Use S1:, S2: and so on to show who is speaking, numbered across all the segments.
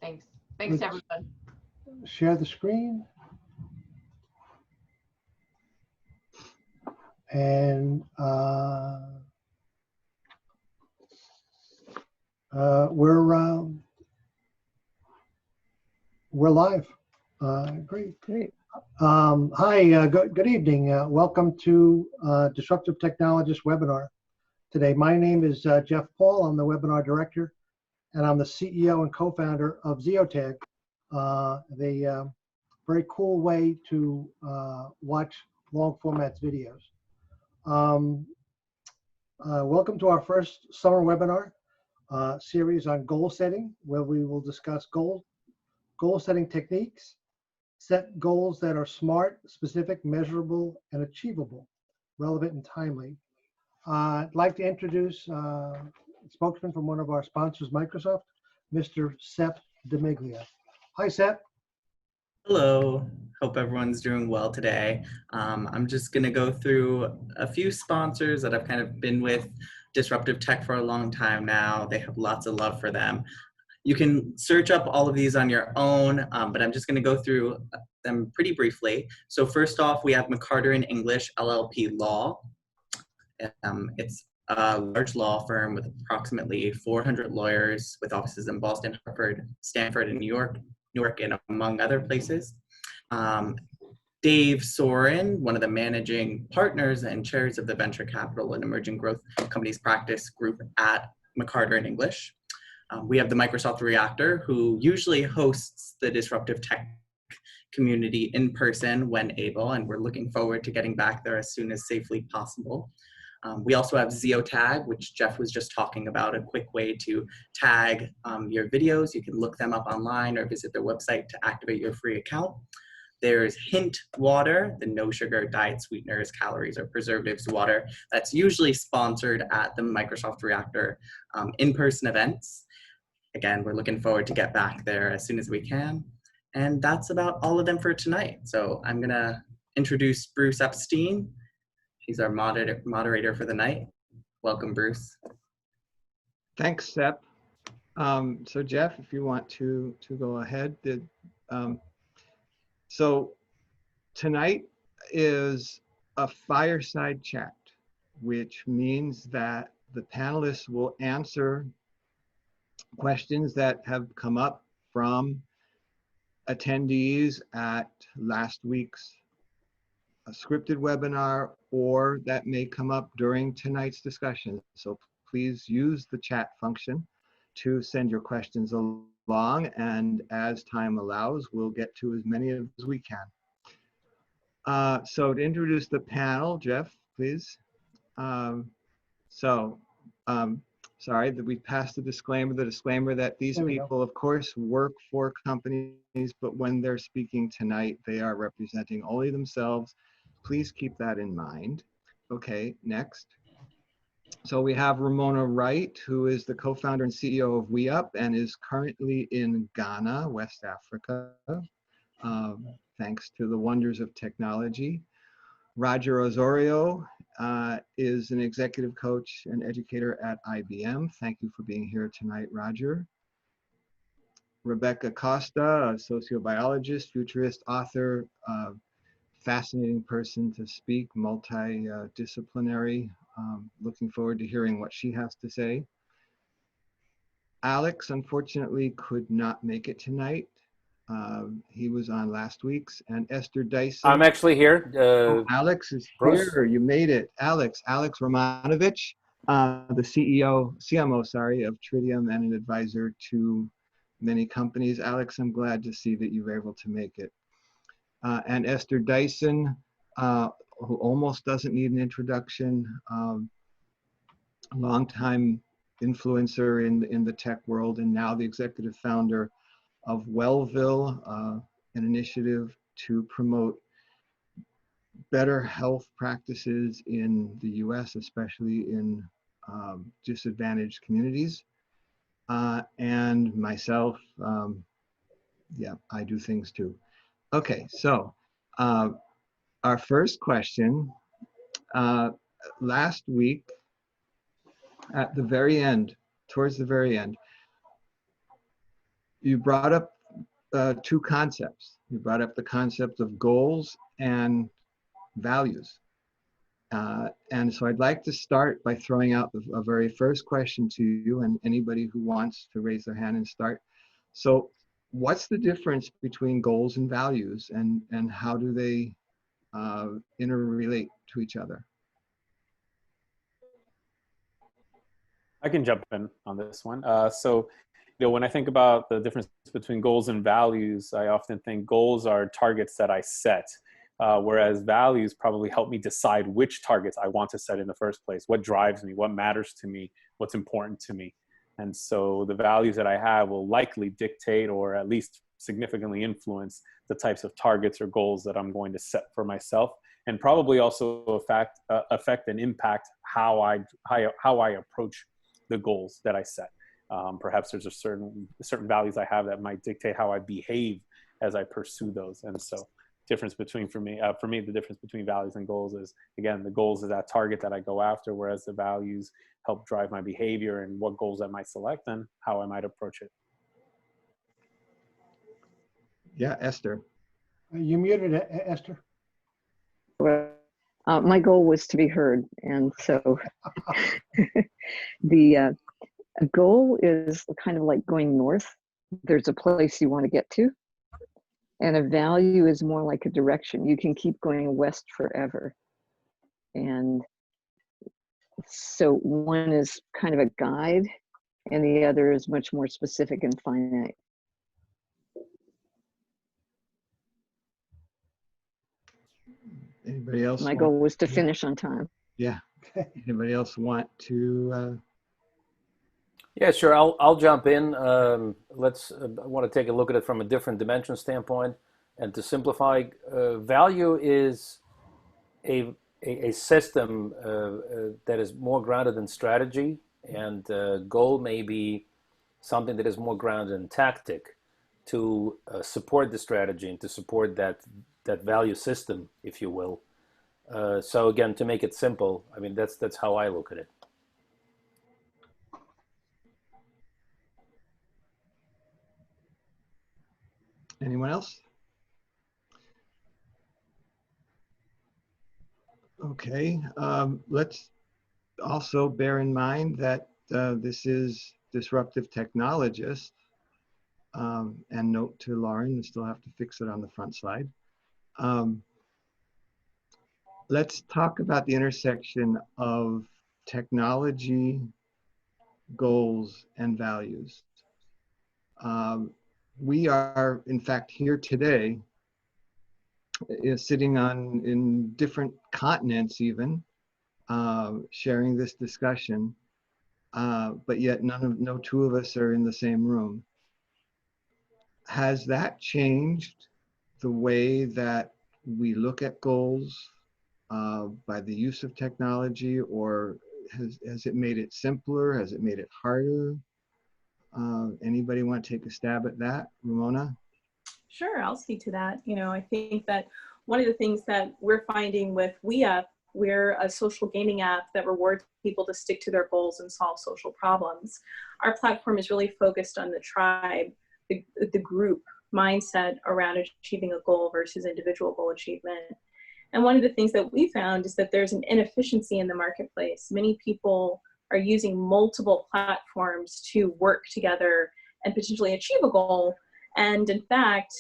S1: Thanks. Thanks,
S2: Let's
S1: everyone.
S2: share the screen. And we're live. Great. Hi, good evening. Welcome to Disruptive Technologists webinar today. My name is Jeff Paul. I'm the webinar director, and I'm the CEO and co-founder of Zeotag, the very cool way to watch long formats videos. Welcome to our first summer webinar series on goal setting, where we will discuss goal setting techniques, set goals that are smart, specific, measurable, and achievable, relevant and timely. I'd like to introduce a spokesman from one of our sponsors, Microsoft, Mr. Sep Demiglia. Hi, Sep.
S3: Hello, hope everyone's doing well today. I'm just gonna go through a few sponsors that I've kind of been with Disruptive Tech for a long time now. They have lots of love for them. You can search up all of these on your own, but I'm just gonna go through them pretty briefly. So first off, we have McCarter and English LLP Law. It's a large law firm with approximately 400 lawyers with offices in Boston, Hartford, Stanford, and New York, and among other places. Dave Soren, one of the managing partners and chairs of the Venture Capital and Emerging Growth Companies Practice Group at McCarter and English. We have the Microsoft Reactor, who usually hosts the Disruptive Tech community in person when able, and we're looking forward to getting back there as soon as safely possible. We also have Zeotag, which Jeff was just talking about, a quick way to tag your videos. You can look them up online or visit their website to activate your free account. There's Hint Water, the no sugar diet sweeteners, calories, or preservatives water that's usually sponsored at the Microsoft Reactor in-person events. Again, we're looking forward to get back there as soon as we can. And that's about all of them for tonight. So I'm gonna introduce Bruce Epstein. He's our moderator for the night. Welcome, Bruce.
S4: Thanks, Sep. So Jeff, if you want to go ahead. So tonight is a fireside chat, which means that the panelists will answer questions that have come up from attendees at last week's scripted webinar, or that may come up during tonight's discussion. So please use the chat function to send your questions along, and as time allows, we'll get to as many as we can. So to introduce the panel, Jeff, please. Sorry that we passed the disclaimer that these people, of course, work for companies, but when they're speaking tonight, they are representing only themselves. Please keep that in mind. Okay, next. So we have Ramona Wright, who is the co-founder and CEO of Wrapup and is currently in Ghana, West Africa, thanks to the wonders of technology. Roger Osorio is an executive coach and educator at IBM. Thank you for being here tonight, Roger. Rebecca Costa, a sociobiologist, futurist, author, fascinating person to speak, multidisciplinary. Looking forward to hearing what she has to say. Alex, unfortunately, could not make it tonight. He was on last week's. And Esther Dyson.
S5: I'm actually here.
S4: Alex is
S5: Bruce.
S4: here. You made it. Alex Romanovich, the CMO, sorry, of Tritium and an advisor to many companies. Alex, I'm glad to see that you were able to make it. And Esther Dyson, who almost doesn't need an introduction, longtime influencer in the tech world, and now the executive founder of Wellville, an initiative to promote better health practices in the US, especially in disadvantaged communities. And myself, yeah, I do things too. Okay, so our first question, last week, at the very end, towards the very end, you brought up two concepts. You brought up the concept of goals and values. And so I'd like to start by throwing out a very first question to you and anybody who wants to raise their hand and start. So what's the difference between goals and values, and how do they interrelate to each other?
S1: I can jump in on this one. When I think about the difference between goals and values, I often think goals are targets that I set, whereas values probably help me decide which targets I want to set in the first place, what drives me, what matters to me, what's important to me. And so the values that I have will likely dictate or at least significantly influence the types of targets or goals that I'm going to set for myself, and probably also affect and impact how I approach the goals that I set. Perhaps there's certain values I have that might dictate how I behave as I pursue those. And so for me, the difference between values and goals is, again, the goals is that target that I go after, whereas the values help drive my behavior and what goals I might select and how I might approach it.
S4: Yeah, Esther.
S2: You muted it, Esther.
S5: My goal was to be heard, and so the goal is kind of like going north. There's a place you want to get to, and a value is more like a direction. You can keep going west forever. And so one is kind of a guide, and the other is much more specific and finite.
S4: Anybody else?
S5: My goal was to finish on time.
S4: Yeah. Anybody else want to?
S6: Yeah, sure. I'll jump in. I want to take a look at it from a different dimension standpoint, and to simplify, value is a system that is more grounded in strategy, and goal may be something that is more grounded in tactic to support the strategy and to support that value system, if you will. So again, to make it simple, I mean, that's how I look at it.
S4: Anyone else? Okay, let's also bear in mind that this is Disruptive Technologists, and note to Lauren, you still have to fix it on the front slide. Let's talk about the intersection of technology, goals, and values. We are, in fact, here today, sitting in different continents even, sharing this discussion, but yet no two of us are in the same room. Has that changed the way that we look at goals by the use of technology, or has it made it simpler? Has it made it harder? Anybody want to take a stab at that? Ramona?
S7: Sure, I'll speak to that. I think that one of the things that we're finding with Wrapup, we're a social gaming app that rewards people to stick to their goals and solve social problems. Our platform is really focused on the tribe, the group mindset around achieving a goal versus individual goal achievement. And one of the things that we found is that there's an inefficiency in the marketplace. Many people are using multiple platforms to work together and potentially achieve a goal. And in fact,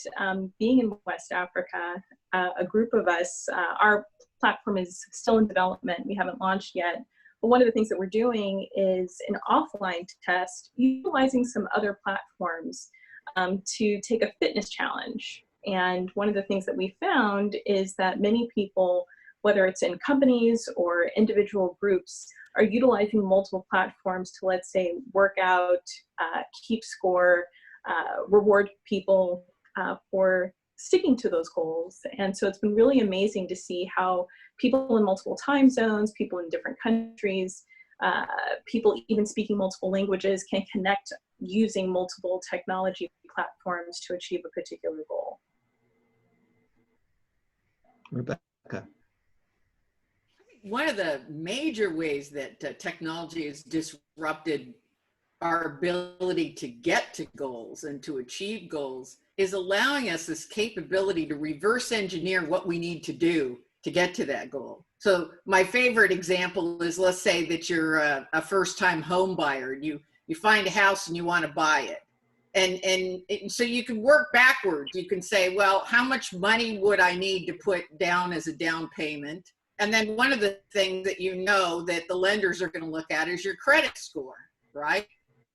S7: being in West Africa, a group of us, our platform is still in development. We haven't launched yet. But one of the things that we're doing is an offline test, utilizing some other platforms to take a fitness challenge. And one of the things that we found is that many people, whether it's in companies or individual groups, are utilizing multiple platforms to, let's say, work out, keep score, reward people for sticking to those goals. And so it's been really amazing to see how people in multiple time zones, people in different countries, people even speaking multiple languages can connect using multiple technology platforms to achieve a particular goal.
S4: Rebecca?
S8: One of the major ways that technology has disrupted our ability to get to goals and to achieve goals is allowing us this capability to reverse engineer what we need to do to get to that goal. So my favorite example is, let's say that you're a first-time home buyer. You find a house and you want to buy it. And so you can work backwards. You can say, well, how much money would I need to put down as a down payment? And then one of the things that you know that the lenders are going to look at is your credit score, right?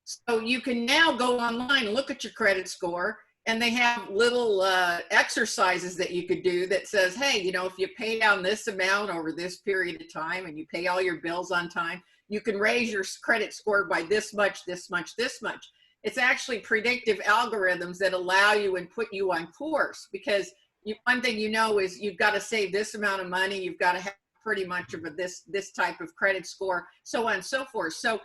S8: So you can now go online and look at your credit score, and they have little exercises that you could do that says, hey, you know, if you pay down this amount over this period of time and you pay all your bills on time, you can raise your credit score by this much, this much, this much. It's actually predictive algorithms that allow you and put you on course, because one thing you know is you've got to save this amount of money, you've got to have pretty much of this type of credit score, so on and so forth. So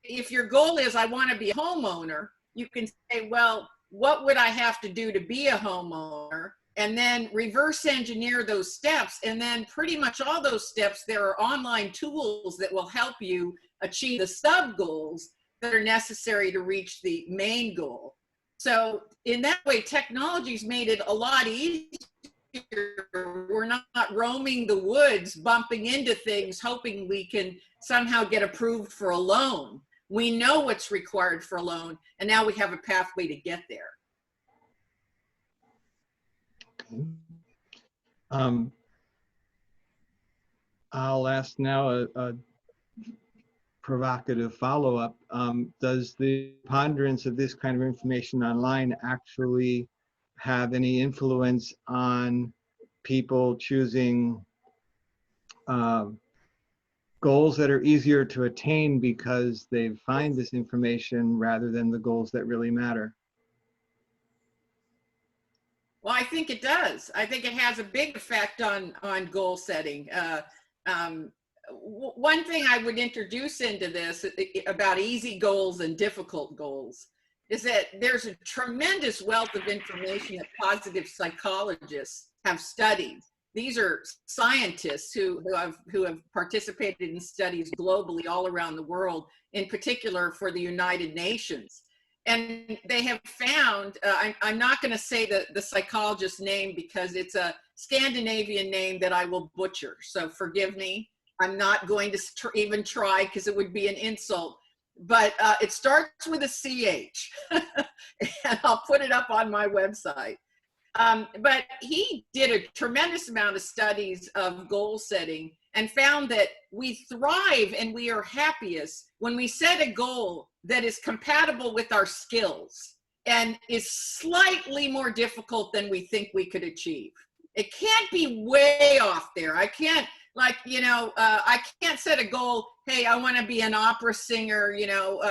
S8: if your goal is, I want to be a homeowner, you can say, well, what would I have to do to be a homeowner? And then reverse engineer those steps. And then pretty much all those steps, there are online tools that will help you achieve the sub goals that are necessary to reach the main goal. So in that way, technology's made it a lot easier. We're not roaming the woods, bumping into things, hoping we can somehow get approved for a loan. We know what's required for a loan, and now we have a pathway to get there.
S4: Okay. I'll ask now a provocative follow-up. Does the preponderance of this kind of information online actually have any influence on people choosing goals that are easier to attain because they find this information rather than the goals that really matter?
S8: Well, I think it does. I think it has a big effect on goal setting. One thing I would introduce into this about easy goals and difficult goals is that there's a tremendous wealth of information that positive psychologists have studied. These are scientists who have participated in studies globally all around the world, in particular for the United Nations. And they have found, I'm not going to say the psychologist's name because it's a Scandinavian name that I will butcher, so forgive me. I'm not going to even try because it would be an insult, but it starts with a CH, and I'll put it up on my website. But he did a tremendous amount of studies of goal setting and found that we thrive and we are happiest when we set a goal that is compatible with our skills and is slightly more difficult than we think we could achieve. It can't be way off there. I can't, like, you know, I can't set a goal, hey, I want to be an opera singer, you know,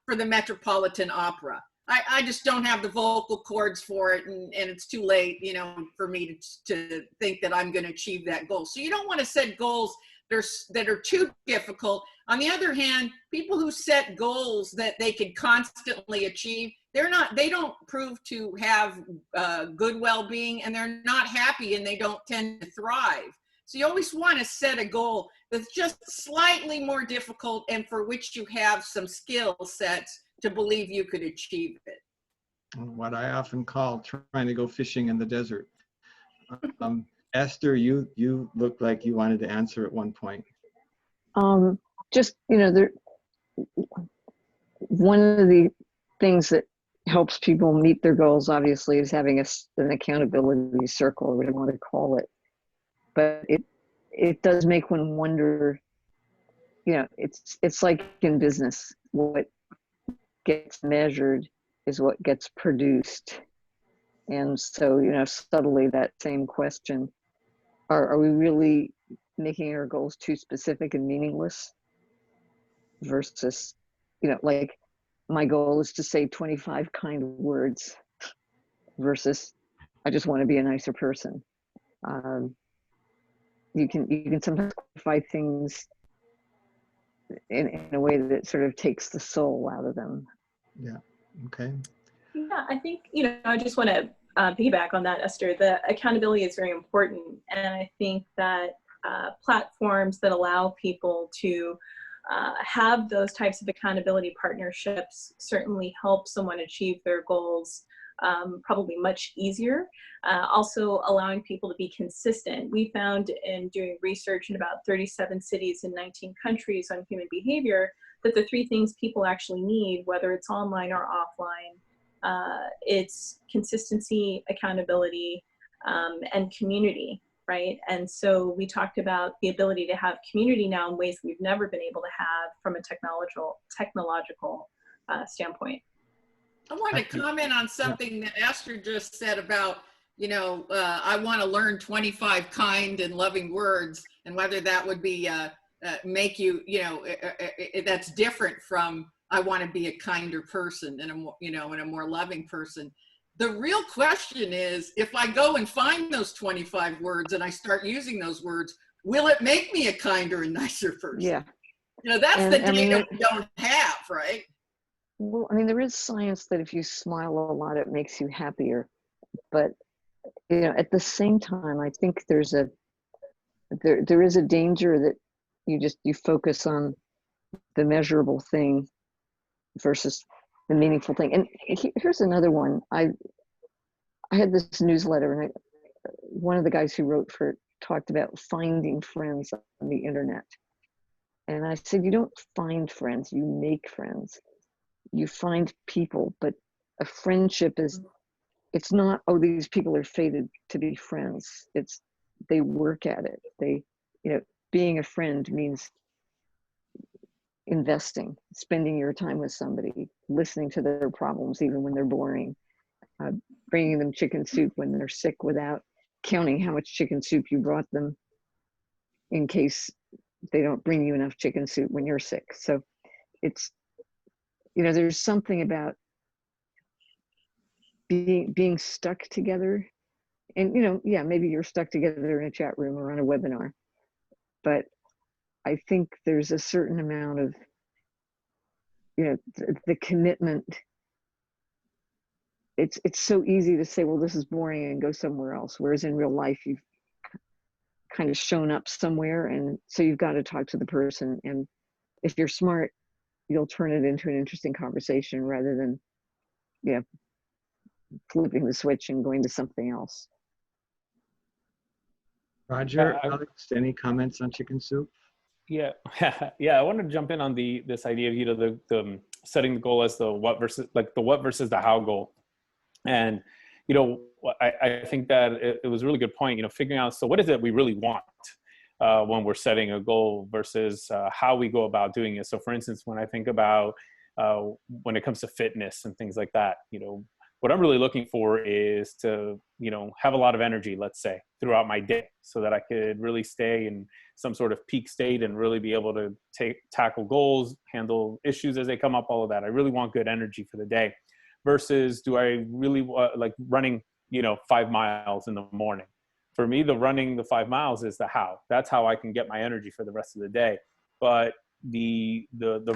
S8: for the Metropolitan Opera. I just don't have the vocal cords for it, and it's too late, you know, for me to think that I'm going to achieve that goal. So you don't want to set goals that are too difficult. On the other hand, people who set goals that they can constantly achieve, they don't prove to have good well-being, and they're not happy, and they don't tend to thrive. So you always want to set a goal that's just slightly more difficult and for which you have some skill sets to believe you could achieve it.
S4: What I often call trying to go fishing in the desert. Esther, you looked like you wanted to answer at one point.
S5: Just, you know, one of the things that helps people meet their goals, obviously, is having an accountability circle, or whatever you want to call it. But it does make one wonder, you know, it's like in business, what gets measured is what gets produced. And so, you know, subtly that same question, are we really making our goals too specific and meaningless versus, you know, like my goal is to say 25 kind words versus I just want to be a nicer person. You can sometimes quantify things in a way that sort of takes the soul out of them.
S4: Yeah. Okay.
S7: Yeah, I think, you know, I just want to piggyback on that, Esther. The accountability is very important, and I think that platforms that allow people to have those types of accountability partnerships certainly help someone achieve their goals probably much easier. Also allowing people to be consistent. We found in doing research in about 37 cities in 19 countries on human behavior that the 3 things people actually need, whether it's online or offline, it's consistency, accountability, and community, right? And so we talked about the ability to have community now in ways we've never been able to have from a technological standpoint.
S8: I want to comment on something that Esther just said about, I want to learn 25 kind and loving words, and whether that would be make you, that's different from I want to be a kinder person and and a more loving person. The real question is, if I go and find those 25 words and I start using those words, will it make me a kinder and nicer person?
S5: Yeah.
S8: That's the data we don't have, right?
S5: Well, I mean, there is science that if you smile a lot, it makes you happier. But, at the same time, I think there is a danger that you focus on the measurable thing versus the meaningful thing. And here's another one. I had this newsletter, and one of the guys who wrote for it talked about finding friends on the internet. And I said, you don't find friends, you make friends. You find people, but a friendship it's not, oh, these people are fated to be friends. It's, they work at it. Being a friend means investing, spending your time with somebody, listening to their problems, even when they're boring, bringing them chicken soup when they're sick without counting how much chicken soup you brought them in case they don't bring you enough chicken soup when you're sick. So it's, there's something about being stuck together, and maybe you're stuck together in a chat room or on a webinar, but I think there's a certain amount of the commitment. It's so easy to say, well, this is boring, and go somewhere else, whereas in real life you've kind of shown up somewhere, and so you've got to talk to the person, and if you're smart, you'll turn it into an interesting conversation rather than flipping the switch and going to something else.
S4: Roger, Alex, any comments on chicken soup?
S1: Yeah, I wanted to jump in on this idea of the setting the goal as the what versus the how goal, and I think that it was a really good point. Figuring out, so what is it we really want when we're setting a goal versus how we go about doing it. So, for instance, when I think about when it comes to fitness and things like that, what I'm really looking for is to, have a lot of energy, let's say, throughout my day, so that I could really stay in some sort of peak state and really be able to tackle goals, handle issues as they come up, all of that. I really want good energy for the day. Versus, do I really like running, 5 miles in the morning? For me, the running the 5 miles is the how. That's how I can get my energy for the rest of the day. But the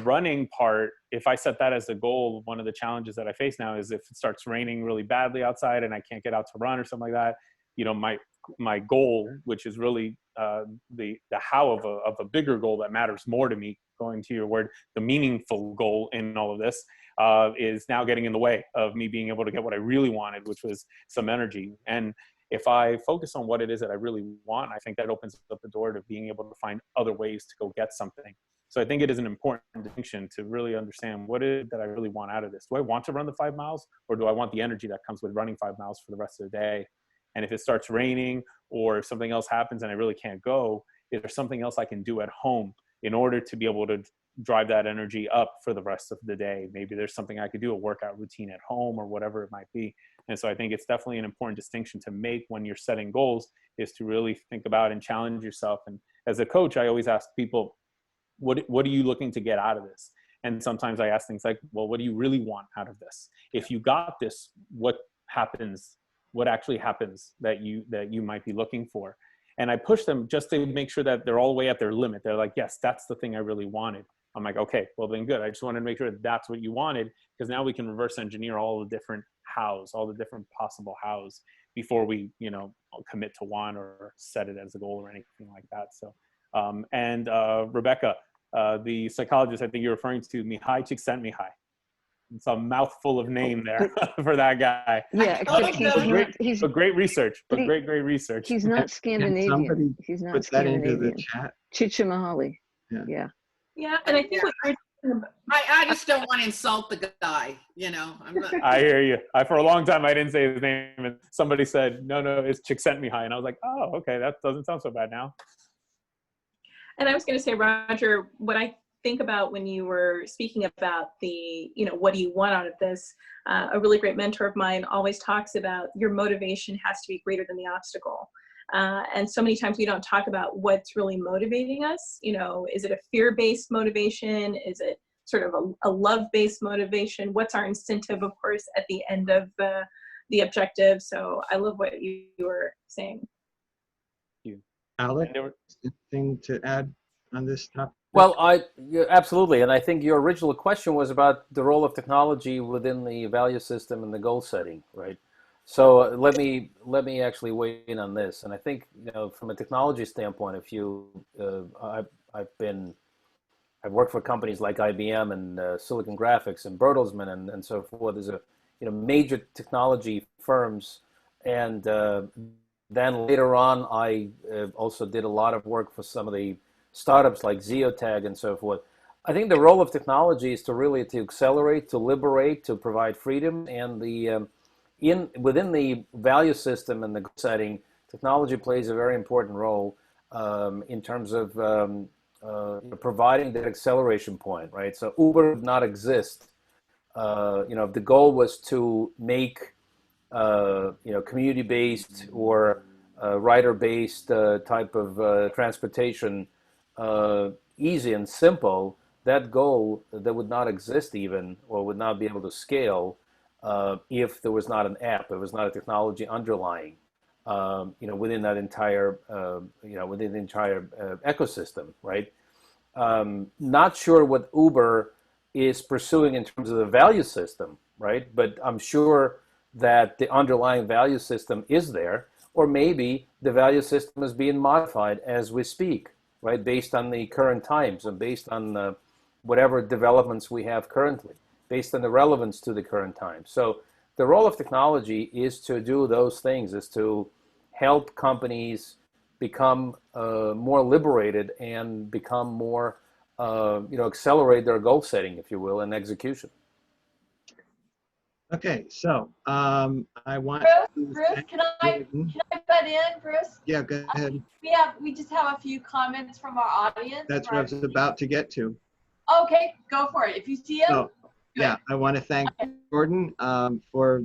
S1: running part, if I set that as a goal, one of the challenges that I face now is if it starts raining really badly outside and I can't get out to run or something like that, my goal, which is really the how of a bigger goal that matters more to me, going to your word, the meaningful goal in all of this, is now getting in the way of me being able to get what I really wanted, which was some energy. And if I focus on what it is that I really want, I think that opens up the door to being able to find other ways to go get something. So I think it is an important distinction to really understand what is it that I really want out of this. Do I want to run the 5 miles, or do I want the energy that comes with running 5 miles for the rest of the day? And if it starts raining, or if something else happens and I really can't go, is there something else I can do at home in order to be able to drive that energy up for the rest of the day? Maybe there's something I could do, a workout routine at home or whatever it might be. And so I think it's definitely an important distinction to make when you're setting goals, is to really think about and challenge yourself. And as a coach, I always ask people, what are you looking to get out of this? And sometimes I ask things like, well, what do you really want out of this? If you got this, what happens? What actually happens that you might be looking for? And I push them just to make sure that they're all the way at their limit. They're like, yes, that's the thing I really wanted. I'm like, okay, well then good. I just wanted to make sure that that's what you wanted, because now we can reverse engineer all the different hows, all the different possible hows before we, commit to one or set it as a goal or anything like that. So, and Rebecca, the psychologist I think you're referring to, Mihai Csikszentmihalyi. It's a mouthful of name there for that guy.
S5: Yeah, except he's
S1: But great research. But
S5: he-
S1: great research.
S5: he's not
S4: Can somebody
S5: Scandinavian. He's not
S4: put that into the
S5: Scandinavian.
S4: chat?
S5: Csikszentmihalyi.
S4: Yeah.
S5: Yeah.
S7: Yeah, and I think what you're talking about,
S8: I just don't want to insult the guy, you know. I'm not.
S1: I hear you. For a long time, I didn't say his name, and somebody said, no, it's Csikszentmihalyi, and I was like, oh, okay, that doesn't sound so bad now.
S7: and I was going to say, Roger, what I think about when you were speaking about the, what do you want out of this? A really great mentor of mine always talks about your motivation has to be greater than the obstacle. And so many times we don't talk about what's really motivating us. Is it a fear-based motivation? Is it sort of a love-based motivation? What's our incentive, of course, at the end of the objective? So I love what you were saying.
S1: Thank you.
S4: Alex, anything to add on this topic?
S6: Well, yeah, absolutely. And I think your original question was about the role of technology within the value system and the goal setting, right? So let me actually weigh in on this. And I think, from a technology standpoint, I've worked for companies like IBM and Silicon Graphics and Bertelsmann and so forth. There's major technology firms, and then later on, I also did a lot of work for some of the startups like Zeotag and so forth. I think the role of technology is to accelerate, to liberate, to provide freedom, and within the value system and the goal setting, technology plays a very important role in terms of providing that acceleration point, right? So Uber would not exist. If the goal was to make community-based or rider-based type of transportation easy and simple, that goal that would not exist even, or would not be able to scale if there was not an app, if there was not a technology underlying, within that entire, within the entire ecosystem, right? Not sure what Uber is pursuing in terms of the value system, right? But I'm sure that the underlying value system is there, or maybe the value system is being modified as we speak, right? Based on the current times and based on whatever developments we have currently, based on the relevance to the current times. So the role of technology is to do those things, is to help companies become more liberated and become more, accelerate their goal setting, if you will, and execution.
S4: Okay, so I want
S9: Bruce, can I butt in, Bruce?
S4: Yeah, go ahead.
S9: We just have a few comments from our audience.
S4: That's what I was about to get to.
S9: Okay, go for it. If you see them.
S4: Oh, yeah, I want to thank Jordan for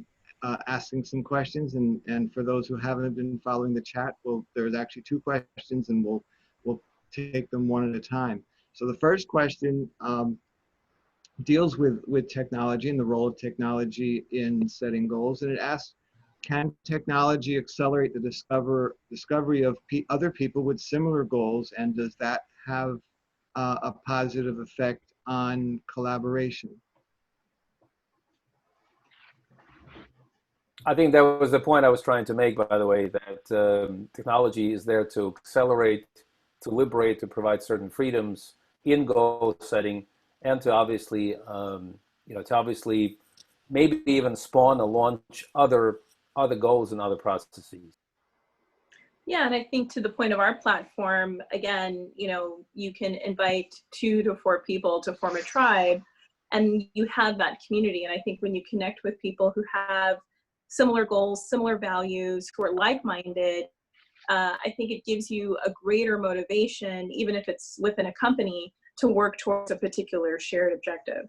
S4: asking some questions, and for those who haven't been following the chat, there's actually 2 questions, and we'll take them one at a time. So the first question deals with technology and the role of technology in setting goals, and it asks, can technology accelerate the discovery of other people with similar goals, and does that have a positive effect on collaboration?
S6: I think that was the point I was trying to make, by the way, that technology is there to accelerate, to liberate, to provide certain freedoms in goal setting, and to obviously, maybe even spawn or launch other goals and other processes.
S7: Yeah, and I think to the point of our platform, again, you can invite 2 to 4 people to form a tribe, and you have that community. And I think when you connect with people who have similar goals, similar values, who are like-minded, I think it gives you a greater motivation, even if it's within a company, to work towards a particular shared objective.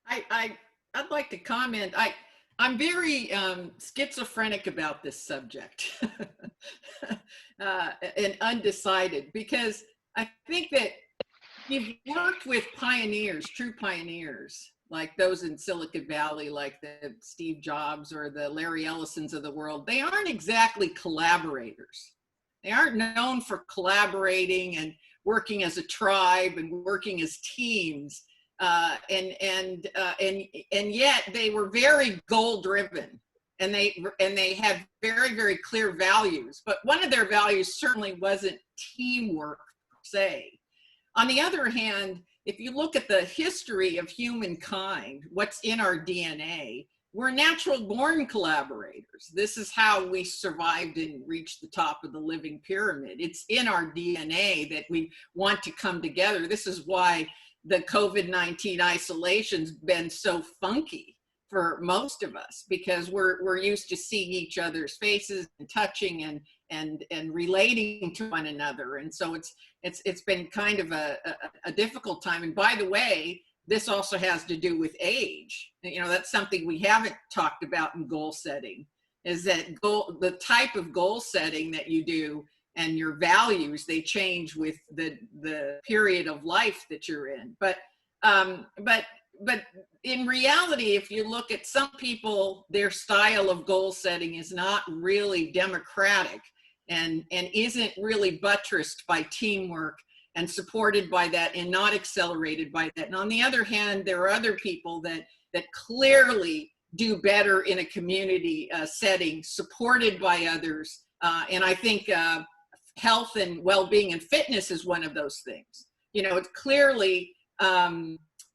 S8: I'd like to comment. I'm very schizophrenic about this subject and undecided, because I think that you've worked with pioneers, true pioneers, like those in Silicon Valley, like the Steve Jobs or the Larry Ellisons of the world. They aren't exactly collaborators. They aren't known for collaborating and working as a tribe and working as teams. And yet they were very goal driven, and they had very, very clear values. But one of their values certainly wasn't teamwork se. On the other hand, if you look at the history of humankind, what's in our DNA, we're natural born collaborators. This is how we survived and reached the top of the living pyramid. It's in our DNA that we want to come together. This is why the COVID-19 isolation's been so funky for most of us, because we're used to seeing each other's faces and touching and relating to one another. And so it's been kind of a difficult time. And by the way, this also has to do with age. You know, that's something we haven't talked about in goal setting, is that the type of goal setting that you do and your values, they change with the period of life that you're in. But in reality, if you look at some people, their style of goal setting is not really democratic and isn't really buttressed by teamwork and supported by that and not accelerated by that. And on the other hand, there are other people that clearly do better in a community setting, supported by others. And I think health and well-being and fitness is one of those things. You know, it's clearly,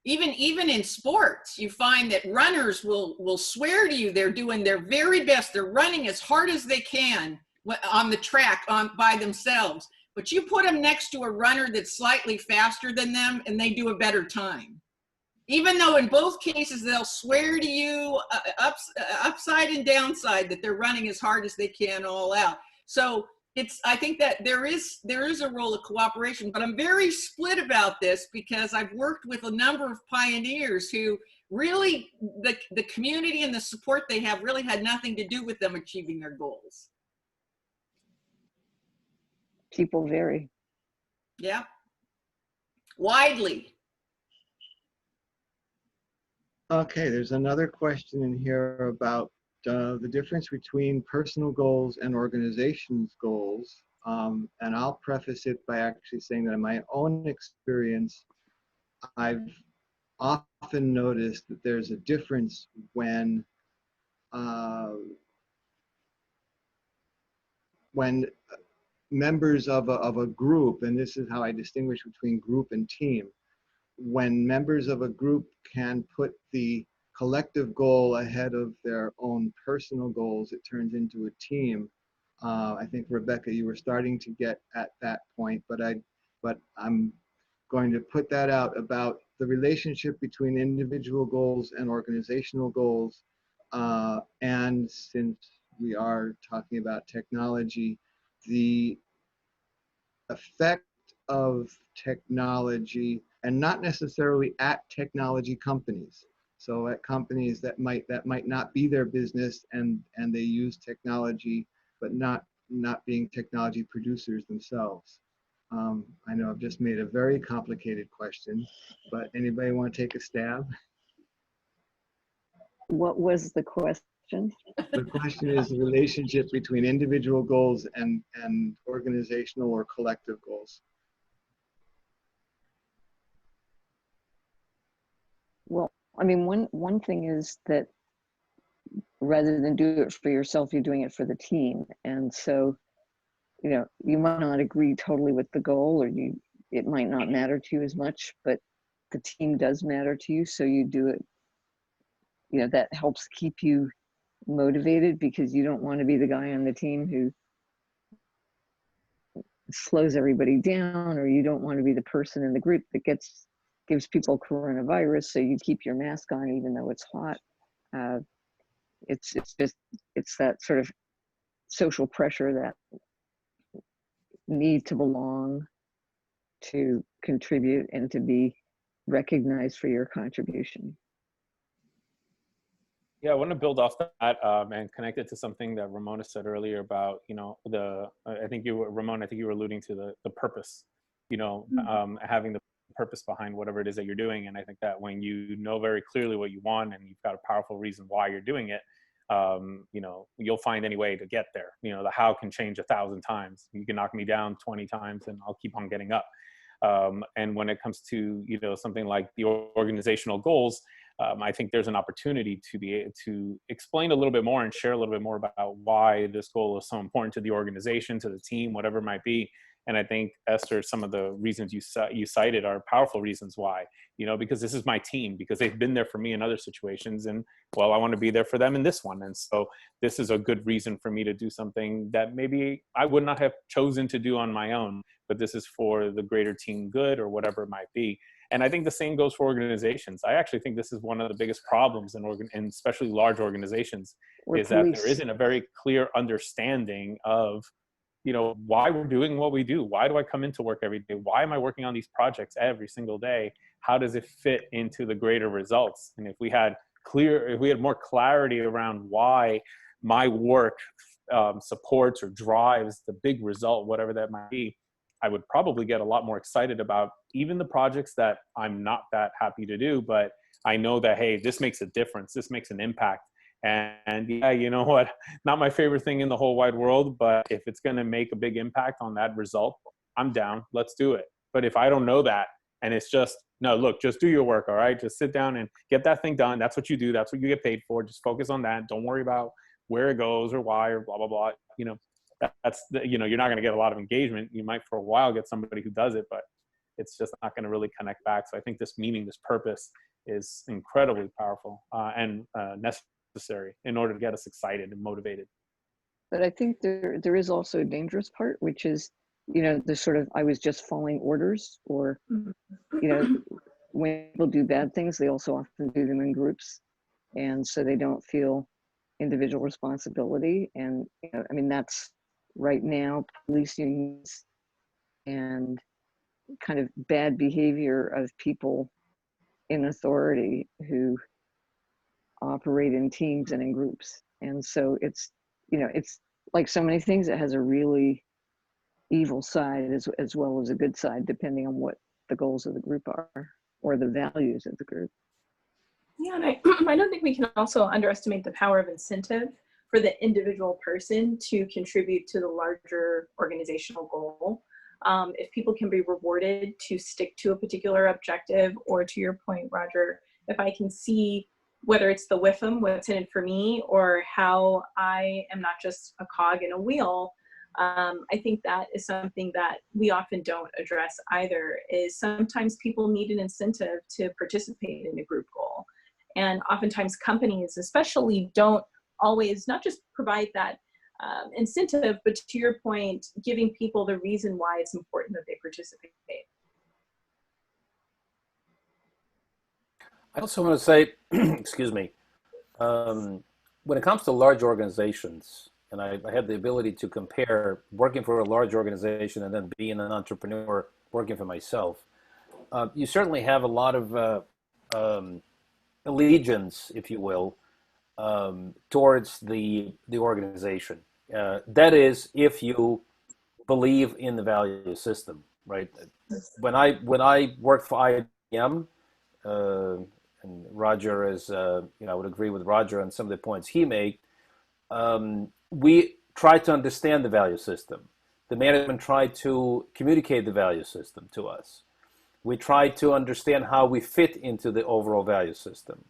S8: even in sports, you find that runners will swear to you they're doing their very best. They're running as hard as they can on the track by themselves. But you put them next to a runner that's slightly faster than them and they do a better time. Even though in both cases, they'll swear to you upside and downside that they're running as hard as they can all out. So I think that there is a role of cooperation, but I'm very split about this because I've worked with a number of pioneers who really, the community and the support they have really had nothing to do with them achieving their goals.
S5: People vary.
S8: Yeah. Widely.
S4: Okay, there's another question in here about the difference between personal goals and organizations' goals. And I'll preface it by actually saying that in my own experience, I've often noticed that there's a difference when members of a group, and this is how I distinguish between group and team, when members of a group can put the collective goal ahead of their own personal goals, it turns into a team. I think, Rebecca, you were starting to get at that point, but I'm going to put that out about the relationship between individual goals and organizational goals. And since we are talking about technology, the effect of technology, and not necessarily at technology companies. So at companies that might not be their business and they use technology, but not being technology producers themselves. I know I've just made a very complicated question, but anybody want to take a stab?
S5: What was the question?
S4: The question is the relationship between individual goals and organizational or collective goals.
S5: Well, I mean, one thing is that rather than do it for yourself, you're doing it for the team. And so, you know, you might not agree totally with the goal, or it might not matter to you as much, but the team does matter to you. So you do it, you know, that helps keep you motivated, because you don't want to be the guy on the team who slows everybody down, or you don't want to be the person in the group that gives people coronavirus, so you keep your mask on even though it's hot. It's that sort of social pressure, that need to belong, to contribute, and to be recognized for your contribution.
S1: Yeah, I want to build off that and connect it to something that Ramona said earlier about, you know, Ramona, I think you were alluding to the purpose, you know, having the purpose behind whatever it is that you're doing. And I think that when you know very clearly what you want and you've got a powerful reason why you're doing it, you know, you'll find any way to get there. You know, the how can change 1,000 times. You can knock me down 20 times and I'll keep on getting up. And when it comes to, you know, something like the organizational goals, I think there's an opportunity to be able to explain a little bit more and share a little bit more about why this goal is so important to the organization, to the team, whatever it might be. And I think, Esther, some of the reasons you cited are powerful reasons why, because this is my team, because they've been there for me in other situations, and well, I want to be there for them in this one. And so this is a good reason for me to do something that maybe I would not have chosen to do on my own, but this is for the greater team good or whatever it might be. And I think the same goes for organizations. I actually think this is one of the biggest problems in especially large organizations, is that there isn't a very clear understanding of, why we're doing what we do. Why do I come into work every day? Why am I working on these projects every single day? How does it fit into the greater results? And if we had more clarity around why my work supports or drives the big result, whatever that might be, I would probably get a lot more excited about even the projects that I'm not that happy to do, but I know that, hey, this makes a difference. This makes an impact. And yeah, you know what? Not my favorite thing in the whole wide world, but if it's going to make a big impact on that result, I'm down. Let's do it. But if I don't know that, and it's just, no, look, just do your work. All right. Just sit down and get that thing done. That's what you do. That's what you get paid for. Just focus on that. Don't worry about where it goes or why or blah, blah, blah. You're not going to get a lot of engagement. You might for a while get somebody who does it, but it's just not going to really connect back. So I think this meaning, this purpose is incredibly powerful and necessary in order to get us excited and motivated.
S5: But I think there is also a dangerous part, which is, the sort of, I was just following orders, or, when people do bad things, they also often do them in groups. And so they don't feel individual responsibility. And, that's right now, police unions and kind of bad behavior of people in authority who operate in teams and in groups. And so it's like so many things, it has a really evil side as well as a good side, depending on what the goals of the group are or the values of the group.
S7: Yeah, and I don't think we can also underestimate the power of incentive for the individual person to contribute to the larger organizational goal. If people can be rewarded to stick to a particular objective, or to your point, Roger, if I can see whether it's the WIFM, what's in it for me, or how I am not just a cog in a wheel, I think that is something that we often don't address either, is sometimes people need an incentive to participate in a group goal. And oftentimes companies especially don't always not just provide that incentive, but to your point, giving people the reason why it's important that they participate.
S6: I also want to say, excuse me, when it comes to large organizations, and I had the ability to compare working for a large organization and then being an entrepreneur working for myself, you certainly have a lot of allegiance, if you will, towards the organization. That is, if you believe in the value system, right? When I worked for IBM, and Roger is, I would agree with Roger on some of the points he made. We tried to understand the value system. The management tried to communicate the value system to us. We tried to understand how we fit into the overall value system,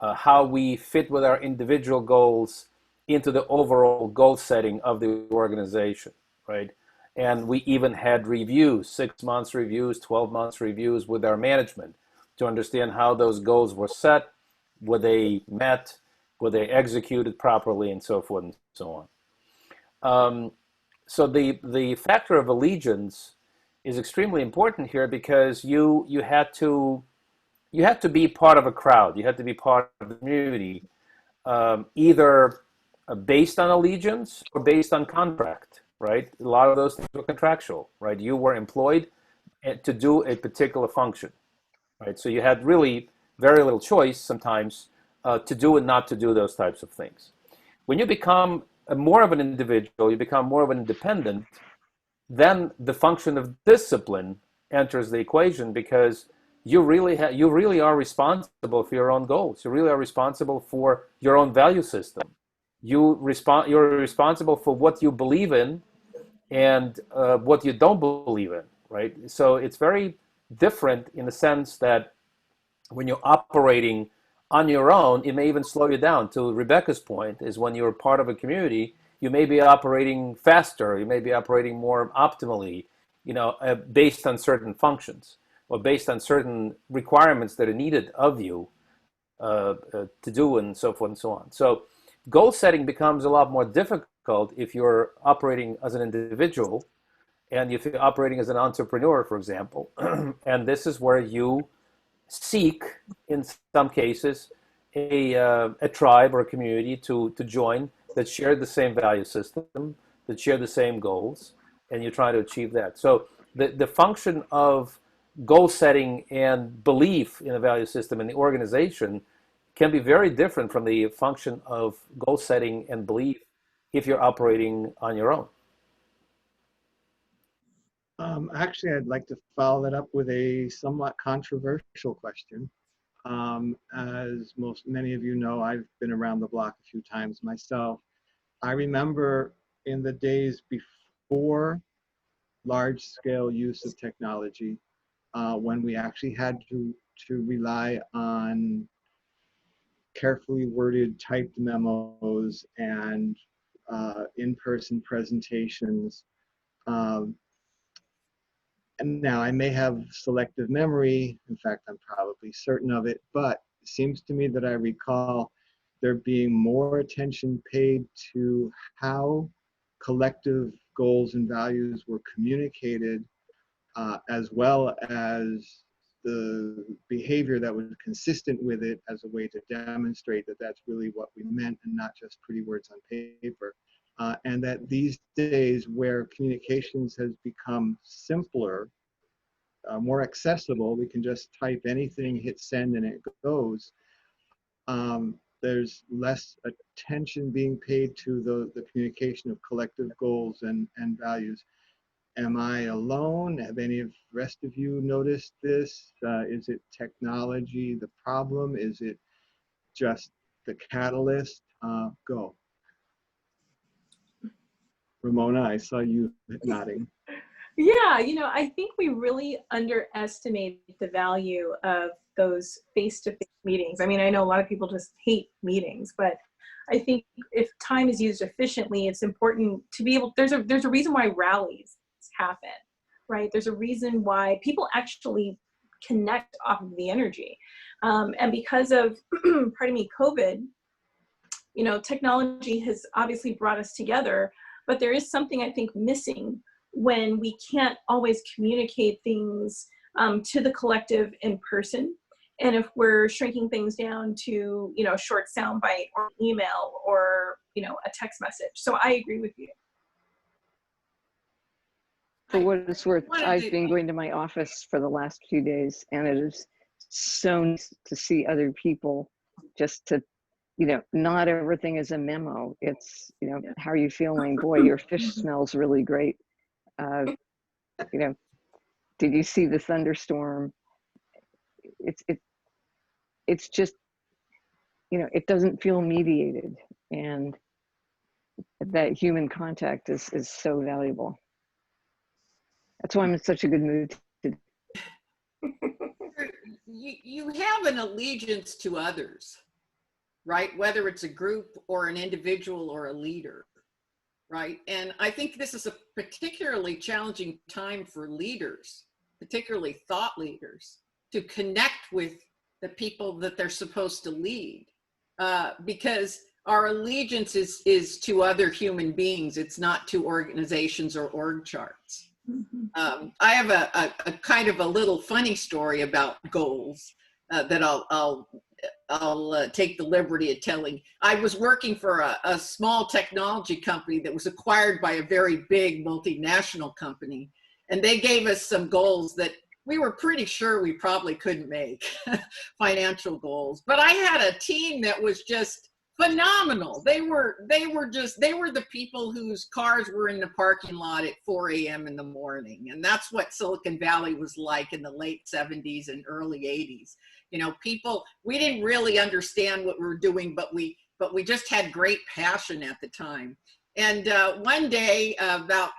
S6: how we fit with our individual goals into the overall goal setting of the organization, right? And we even had reviews, 6 months reviews, 12 months reviews with our management to understand how those goals were set, were they met, were they executed properly, and so forth and so on. So the factor of allegiance is extremely important here, because you had to be part of a crowd. You had to be part of the community, either based on allegiance or based on contract, right? A lot of those things were contractual, right? You were employed to do a particular function, right? So you had really very little choice sometimes to do and not to do those types of things. When you become more of an individual, you become more of an independent, then the function of discipline enters the equation, because you really are responsible for your own goals. You really are responsible for your own value system. You're responsible for what you believe in and what you don't believe in, right? So it's very different in the sense that when you're operating on your own, it may even slow you down. To Rebecca's point, is when you're part of a community, you may be operating faster, you may be operating more optimally, based on certain functions or based on certain requirements that are needed of you to do, and so forth and so on. So goal setting becomes a lot more difficult if you're operating as an individual and if you're operating as an entrepreneur, for example. And this is where you seek, in some cases, a tribe or a community to join that share the same value system, that share the same goals, and you try to achieve that. So the function of goal setting and belief in a value system in the organization can be very different from the function of goal setting and belief if you're operating on your own.
S4: Actually, I'd like to follow that up with a somewhat controversial question. As many of you know, I've been around the block a few times myself. I remember in the days before large-scale use of technology, when we actually had to rely on carefully worded typed memos and in-person presentations. And now I may have selective memory. In fact, I'm probably certain of it, but it seems to me that I recall there being more attention paid to how collective goals and values were communicated, as well as the behavior that was consistent with it as a way to demonstrate that that's really what we meant and not just pretty words on paper. And that these days where communications has become simpler, more accessible, we can just type anything, hit send, and it goes. There's less attention being paid to the communication of collective goals and values. Am I alone? Have any of the rest of you noticed this? Is it technology the problem? Is it just the catalyst? Go. Ramona, I saw you nodding.
S7: Yeah, I think we really underestimate the value of those face-to-face meetings. I mean, I know a lot of people just hate meetings, but I think if time is used efficiently, it's important to be able, there's a reason why rallies happen, right? There's a reason why people actually connect off of the energy. And because of, pardon me, COVID, technology has obviously brought us together, but there is something I think missing when we can't always communicate things to the collective in person. And if we're shrinking things down to, a short soundbite or email or, a text message. So I agree with you.
S5: For what it's worth, I've been going to my office for the last few days, and it is so nice to see other people, just to, not everything is a memo. It's, how are you feeling? Boy, your fish smells really great. Did you see the thunderstorm? It's just, it doesn't feel mediated, and that human contact is so valuable. That's why I'm in such a good mood today.
S8: You have an allegiance to others, right? Whether it's a group or an individual or a leader, right? And I think this is a particularly challenging time for leaders, particularly thought leaders, to connect with the people that they're supposed to lead, because our allegiance is to other human beings. It's not to organizations or org charts. I have a kind of a little funny story about goals that I'll take the liberty of telling. I was working for a small technology company that was acquired by a very big multinational company, and they gave us some goals that we were pretty sure we probably couldn't make, financial goals. But I had a team that was just phenomenal. They were the people whose cars were in the parking lot at 4 a.m. in the morning. And that's what Silicon Valley was like in the late 70s and early 80s. People, we didn't really understand what we were doing, but we just had great passion at the time. And one day, about,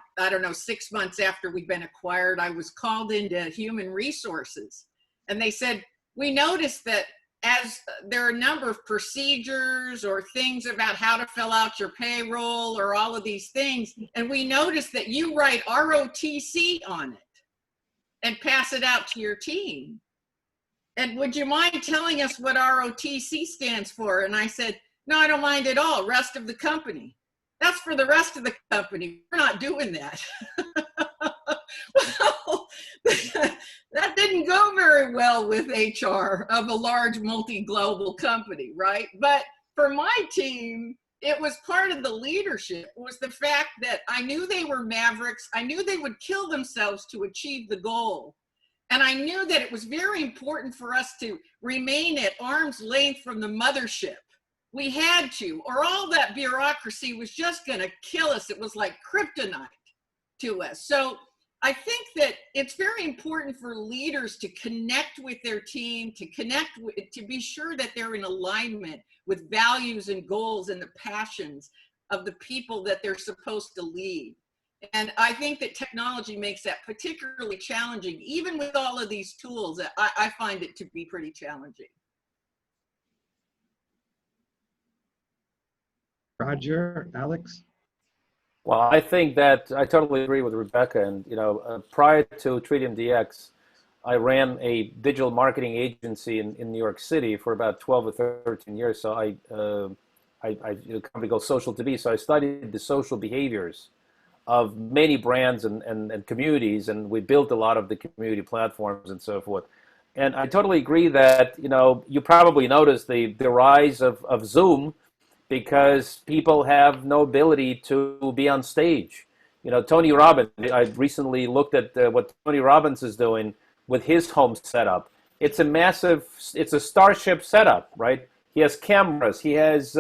S8: 6 months after we'd been acquired, I was called into human resources. And they said, we noticed that as there are a number of procedures or things about how to fill out your payroll or all of these things, and we notice that you write ROTC on it and pass it out to your team. And would you mind telling us what ROTC stands for? And I said, no, I don't mind at all. Rest of the company. That's for the rest of the company. We're not doing that. Well, that didn't go very well with HR of a large multi-global company, right? But for my team, it was part of the leadership. It was the fact that I knew they were mavericks. I knew they would kill themselves to achieve the goal. And I knew that it was very important for us to remain at arm's length from the mothership. We had to, or all that bureaucracy was just going to kill us. It was like kryptonite to us. So I think that it's very important for leaders to connect with their team, to be sure that they're in alignment with values and goals and the passions of the people that they're supposed to lead. And I think that technology makes that particularly challenging. Even with all of these tools, I find it to be pretty challenging.
S4: Roger, Alex?
S6: Well, I think that I totally agree with Rebecca. And, prior to Tritium DX, I ran a digital marketing agency in New York City for about 12 or 13 years. So a company called Social to Be. So I studied the social behaviors of many brands and communities, and we built a lot of the community platforms and so forth. And I totally agree that, you probably noticed the rise of Zoom, because people have no ability to be on stage. Tony Robbins, I recently looked at what Tony Robbins is doing with his home setup. It's a starship setup, right? He has cameras, he has,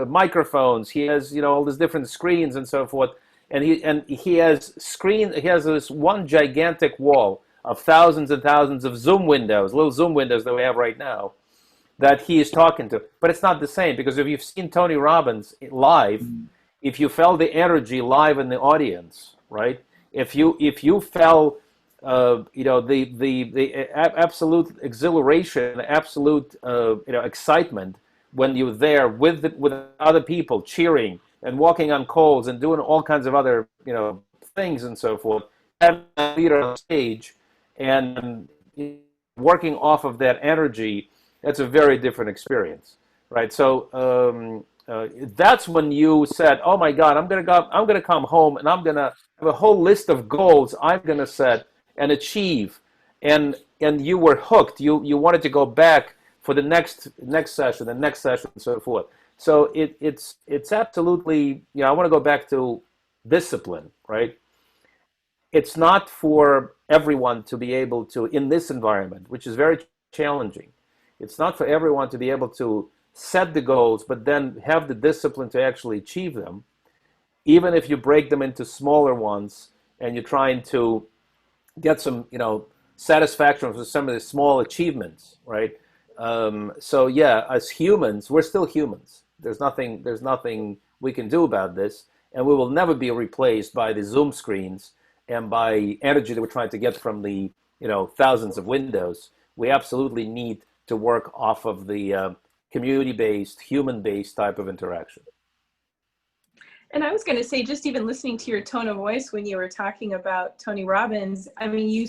S6: microphones, he has, all these different screens and so forth. And he has this one gigantic wall of thousands and thousands of Zoom windows, little Zoom windows that we have right now, that he is talking to. But it's not the same, because if you've seen Tony Robbins live, if you felt the energy live in the audience, right? If you felt the absolute exhilaration, absolute excitement when you're there with other people cheering and walking on coals and doing all kinds of other things and so forth, having a leader on stage and working off of that energy, that's a very different experience, right? So that's when you said, "Oh my God, I'm gonna come home and I'm gonna have a whole list of goals I'm gonna set and achieve," and you were hooked. You wanted to go back for the next session, the next session, and so forth. So it's absolutely, I want to go back to discipline, right? It's not for everyone to be able to, in this environment, which is very challenging. It's not for everyone to be able to set the goals, but then have the discipline to actually achieve them, even if you break them into smaller ones and you're trying to get some, satisfaction for some of the small achievements, right? So yeah, as humans, we're still humans. There's nothing we can do about this, and we will never be replaced by the Zoom screens and by energy that we're trying to get from the, thousands of windows. We absolutely need to work off of the community-based, human-based type of interaction.
S7: And I was going to say, just even listening to your tone of voice when you were talking about Tony Robbins, I mean, you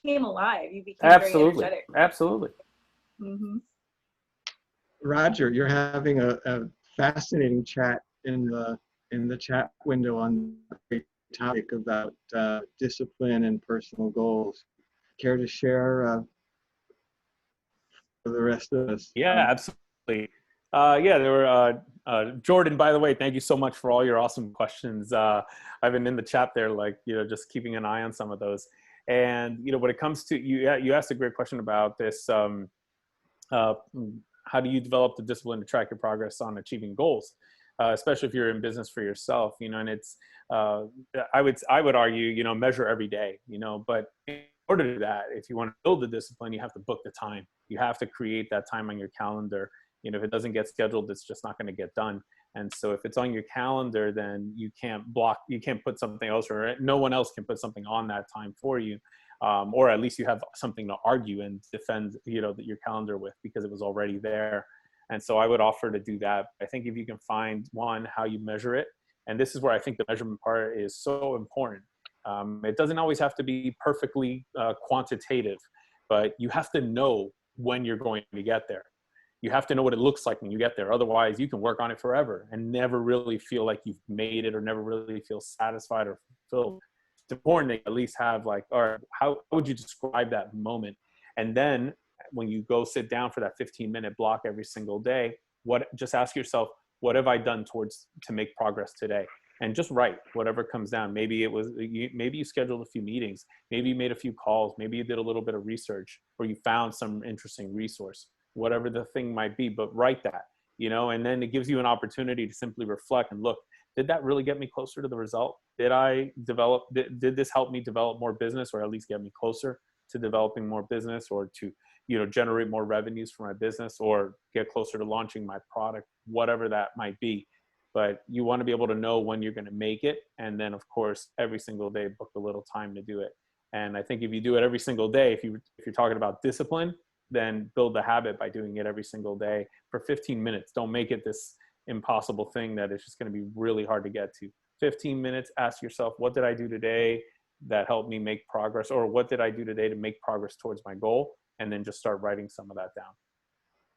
S7: came alive. You became very energetic.
S6: Absolutely.
S7: Mm-hmm.
S4: Roger, you're having a fascinating chat in the chat window on the topic about discipline and personal goals. Care to share for the rest of us?
S1: Yeah, absolutely. There were Jordan, by the way, thank you so much for all your awesome questions. I've been in the chat there, just keeping an eye on some of those. And, when it comes to, you asked a great question about this. How do you develop the discipline to track your progress on achieving goals, especially if you're in business for yourself, and it's, I would argue, measure every day, but in order to do that, if you want to build the discipline, you have to book the time. You have to create that time on your calendar. If it doesn't get scheduled, it's just not going to get done. And so if it's on your calendar, then you can't put something else, or no one else can put something on that time for you. or at least you have something to argue and defend, your calendar with, because it was already there. And so I would offer to do that. I think if you can find one, how you measure it, and this is where I think the measurement part is so important. It doesn't always have to be perfectly quantitative, but you have to know when you're going to get there. You have to know what it looks like when you get there. Otherwise, you can work on it forever and never really feel like you've made it, or never really feel satisfied or fulfilled. It's important to at least have like, all right, how would you describe that moment? And then when you go sit down for that 15-minute block every single day, just ask yourself, what have I done to make progress today? And just write whatever comes down. Maybe you scheduled a few meetings, maybe you made a few calls, maybe you did a little bit of research, or you found some interesting resource, whatever the thing might be, but write that, and then it gives you an opportunity to simply reflect and look, did that really get me closer to the result? Did this help me develop more business, or at least get me closer to developing more business, or to, generate more revenues for my business, or get closer to launching my product, whatever that might be. But you want to be able to know when you're going to make it. And then of course, every single day, book a little time to do it. And I think if you do it every single day, if you're talking about discipline, then build the habit by doing it every single day for 15 minutes. Don't make it this impossible thing that it's just going to be really hard to get to. 15 minutes, ask yourself, what did I do today that helped me make progress? Or what did I do today to make progress towards my goal? And then just start writing some of that down.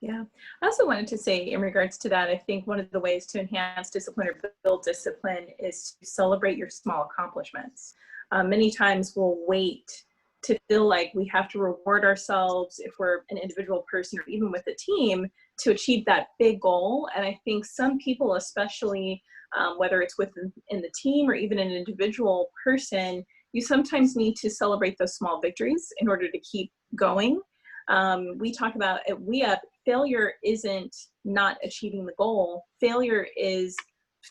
S7: Yeah, I also wanted to say in regards to that, I think one of the ways to enhance discipline or build discipline is to celebrate your small accomplishments. Many times we'll wait to feel like we have to reward ourselves if we're an individual person or even with a team to achieve that big goal. And I think some people, especially whether it's within the team or even an individual person, you sometimes need to celebrate those small victories in order to keep going. We talk about at Wrapup, failure isn't not achieving the goal. Failure is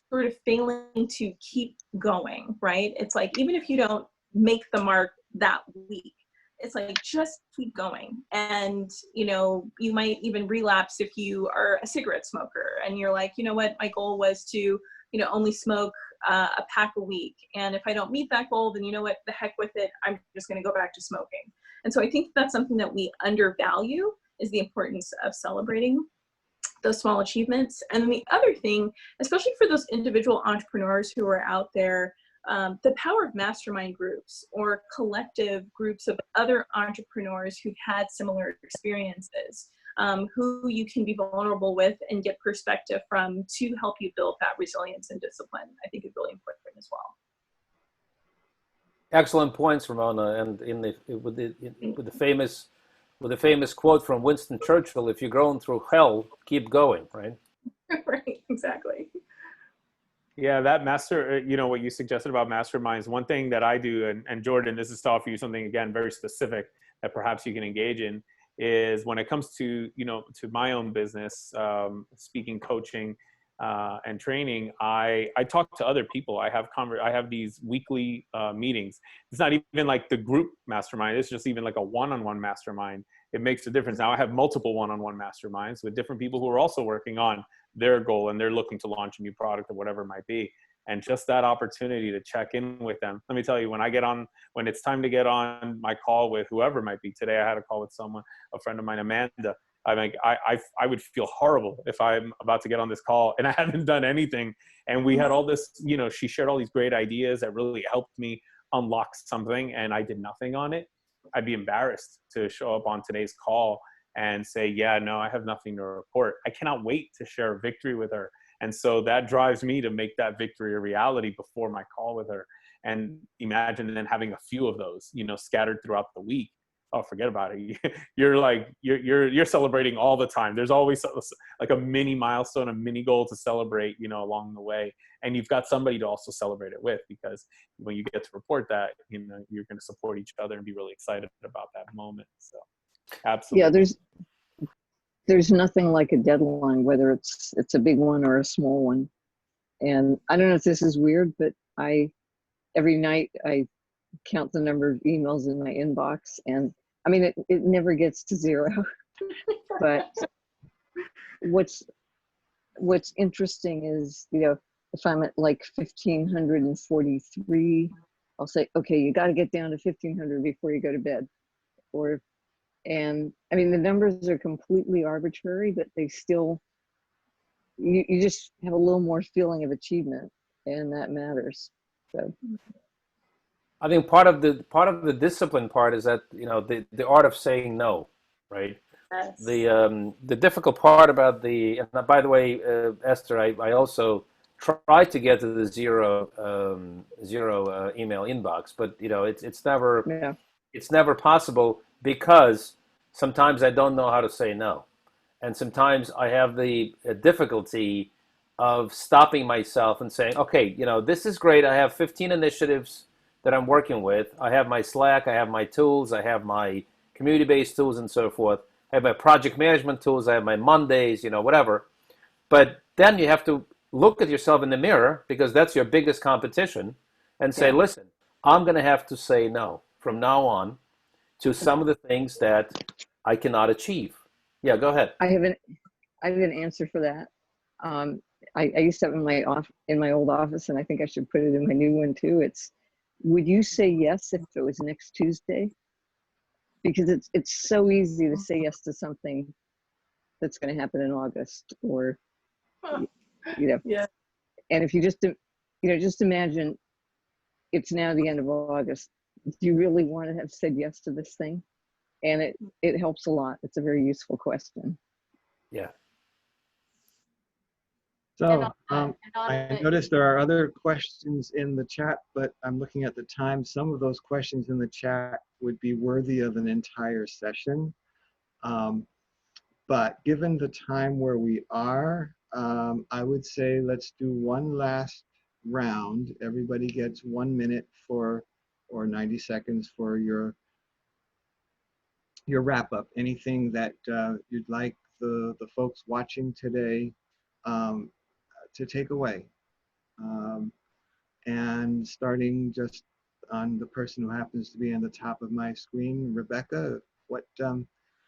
S7: sort of failing to keep going, right? It's like, even if you don't make the mark that week, it's like, just keep going. And, you might even relapse if you are a cigarette smoker and you're like, you know what, my goal was to, only smoke a pack a week. And if I don't meet that goal, then you know what, the heck with it, I'm just going to go back to smoking. And so I think that's something that we undervalue, is the importance of celebrating those small achievements. And then the other thing, especially for those individual entrepreneurs who are out there, the power of mastermind groups or collective groups of other entrepreneurs who've had similar experiences, who you can be vulnerable with and get perspective from to help you build that resilience and discipline, I think is really important as well.
S6: Excellent points, Ramona. And with the famous quote from Winston Churchill, "If you're going through hell, keep going," right?
S7: Right, exactly.
S1: Yeah, that what you suggested about masterminds, one thing that I do, and Jordan, this is to offer you something, again, very specific that perhaps you can engage in, is when it comes to, to my own business, speaking, coaching, and training, I talk to other people. I have these weekly meetings. It's not even like the group mastermind. It's just even like a one-on-one mastermind. It makes a difference. Now I have multiple one-on-one masterminds with different people who are also working on their goal and they're looking to launch a new product or whatever it might be. And just that opportunity to check in with them. Let me tell you, when it's time to get on my call with whoever it might be. Today I had a call with a friend of mine, Amanda. I would feel horrible if I'm about to get on this call and I haven't done anything. And we had all this, she shared all these great ideas that really helped me unlock something, and I did nothing on it. I'd be embarrassed to show up on today's call and say, yeah, no, I have nothing to report. I cannot wait to share a victory with her. And so that drives me to make that victory a reality before my call with her. And imagine then having a few of those, scattered throughout the week. Oh, forget about it. You're celebrating all the time. There's always like a mini milestone, a mini goal to celebrate, along the way. And you've got somebody to also celebrate it with, because when you get to report that, you're going to support each other and be really excited about that moment. So absolutely.
S5: Yeah, there's nothing like a deadline, whether it's a big one or a small one. And I don't know if this is weird, but every night I count the number of emails in my inbox, and I mean, it never gets to zero. But what's interesting is, if I'm at like 1,543 I'll say, okay, you got to get down to 1,500 before you go to bed. And I mean, the numbers are completely arbitrary, but they still, you just have a little more feeling of achievement, and that matters. So
S6: I think part of the discipline part is that, the art of saying no, right?
S7: Yes.
S6: The difficult part about and by the way, Esther, I also try to get to the zero email inbox, but it's never possible, because sometimes I don't know how to say no, and sometimes I have the difficulty of stopping myself and saying, okay, this is great. I have 15 initiatives that I'm working with. I have my Slack, I have my tools, I have my community-based tools and so forth. I have my project management tools, I have my Mondays, whatever. But then you have to look at yourself in the mirror, because that's your biggest competition, and say, listen, I'm going to have to say no from now on to some of the things that I cannot achieve. Yeah, go ahead.
S5: I have an answer for that. I used to have in my old office, and I think I should put it in my new one too. It's, would you say yes if it was next Tuesday? Because it's so easy to say yes to something that's going to happen in August, or
S7: Yeah.
S5: And if you just imagine it's now the end of August. Do you really want to have said yes to this thing? And it helps a lot. It's a very useful question.
S6: Yeah.
S4: So I noticed there are other questions in the chat, but I'm looking at the time. Some of those questions in the chat would be worthy of an entire session. But given the time where we are, I would say let's do one last round. Everybody gets 1 minute or 90 seconds for your wrap up. Anything that you'd like the folks watching today to take away. And starting just on the person who happens to be on the top of my screen, Rebecca, what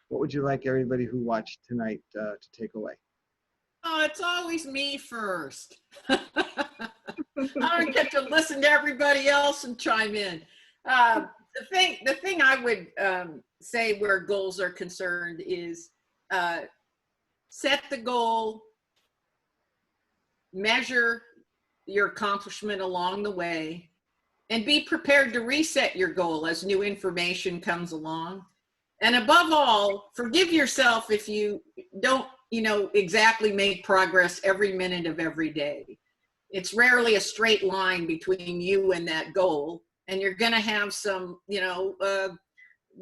S4: would you like everybody who watched tonight to take away?
S8: Oh, it's always me first. I don't get to listen to everybody else and chime in. The thing I would say where goals are concerned is set the goal, measure your accomplishment along the way, and be prepared to reset your goal as new information comes along. And above all, forgive yourself if you don't, exactly make progress every minute of every day. It's rarely a straight line between you and that goal, and you're going to have some,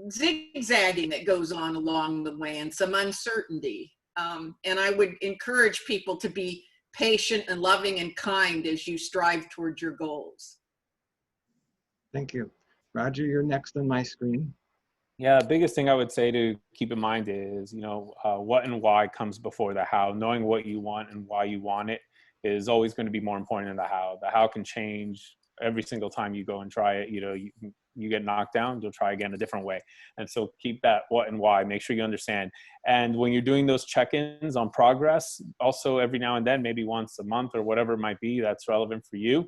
S8: zigzagging that goes on along the way, and some uncertainty. And I would encourage people to be patient and loving and kind as you strive towards your goals.
S4: Thank you. Roger, you're next on my screen.
S1: Yeah, the biggest thing I would say to keep in mind is, what and why comes before the how. Knowing what you want and why you want it is always going to be more important than the how. The how can change every single time you go and try it. You get knocked down, you'll try again a different way. And so keep that what and why, make sure you understand. And when you're doing those check-ins on progress, also every now and then, maybe once a month or whatever it might be that's relevant for you,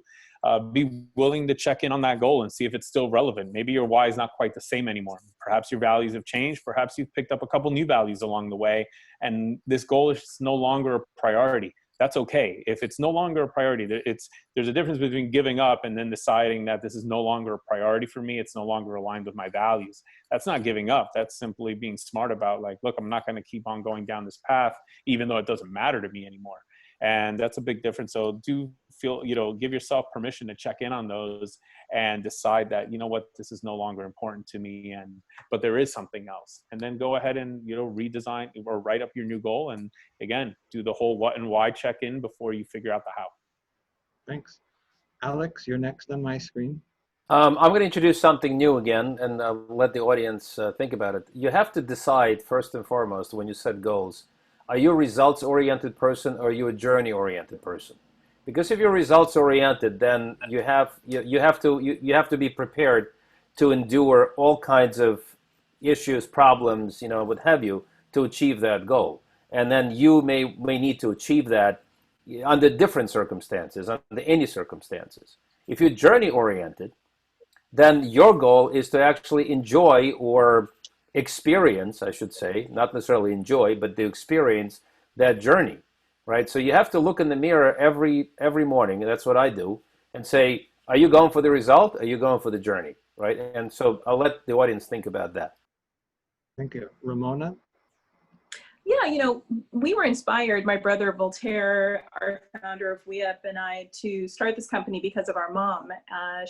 S1: be willing to check in on that goal and see if it's still relevant. Maybe your why is not quite the same anymore. Perhaps your values have changed. Perhaps you've picked up a couple new values along the way, and this goal is no longer a priority. That's okay. If it's no longer a priority, there's a difference between giving up and then deciding that this is no longer a priority for me. It's no longer aligned with my values. That's not giving up. That's simply being smart about, like, look, I'm not going to keep on going down this path, even though it doesn't matter to me anymore. And that's a big difference. So do feel, give yourself permission to check in on those and decide that, this is no longer important to me, but there is something else. And then go ahead and, redesign or write up your new goal. And again, do the whole what and why check in before you figure out the how.
S4: Thanks. Alex, you're next on my screen.
S6: I'm going to introduce something new again, and let the audience think about it. You have to decide first and foremost when you set goals. Are you a results-oriented person, or are you a journey-oriented person? Because if you're results-oriented, then you have to be prepared to endure all kinds of issues, problems, what have you, to achieve that goal. And then you may need to achieve that under different circumstances, under any circumstances. If you're journey-oriented, then your goal is to actually enjoy or experience, I should say, not necessarily enjoy, but to experience that journey, right? So you have to look in the mirror every morning, and that's what I do, and say, are you going for the result? Are you going for the journey, right? And so I'll let the audience think about that.
S4: Thank you. Ramona?
S7: Yeah, we were inspired, my brother Voltaire, our founder of Wrapup, and I, to start this company because of our mom.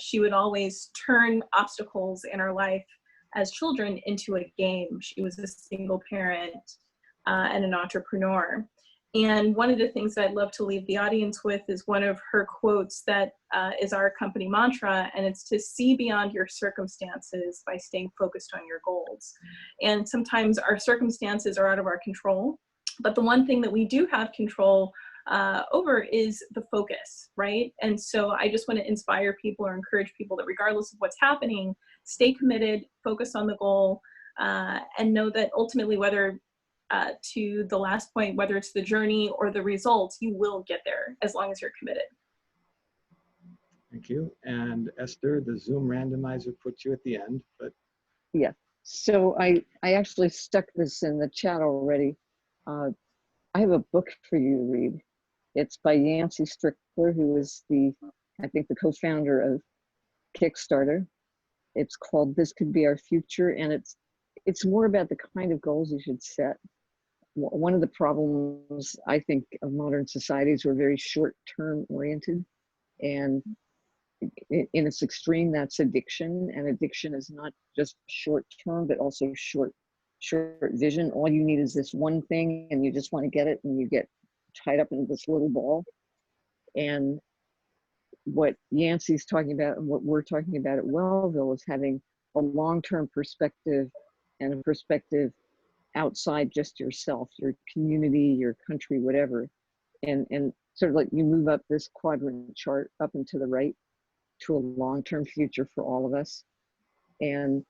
S7: She would always turn obstacles in our life as children into a game. She was a single parent and an entrepreneur. And one of the things that I'd love to leave the audience with is one of her quotes that is our company mantra, and it's to see beyond your circumstances by staying focused on your goals. And sometimes our circumstances are out of our control, but the one thing that we do have control over is the focus, right? And so I just want to inspire people or encourage people that regardless of what's happening, stay committed, focus on the goal, and know that ultimately, whether to the last point, whether it's the journey or the results, you will get there as long as you're committed.
S4: Thank you. And Esther, the Zoom randomizer puts you at the end, but
S5: Yeah. So I actually stuck this in the chat already. I have a book for you to read. It's by Yancey Strickler, who is I think the co-founder of Kickstarter. It's called This Could Be Our Future, and it's more about the kind of goals you should set. One of the problems, I think, of modern societies, we're very short-term oriented, and in its extreme, that's addiction. And addiction is not just short-term, but also short vision. All you need is this one thing, and you just want to get it, and you get tied up in this little ball. And what Yancey's talking about and what we're talking about at Wellville is having a long-term perspective and a perspective outside just yourself, your community, your country, whatever. And sort of like you move up this quadrant chart up and to the right to a long-term future for all of us. And,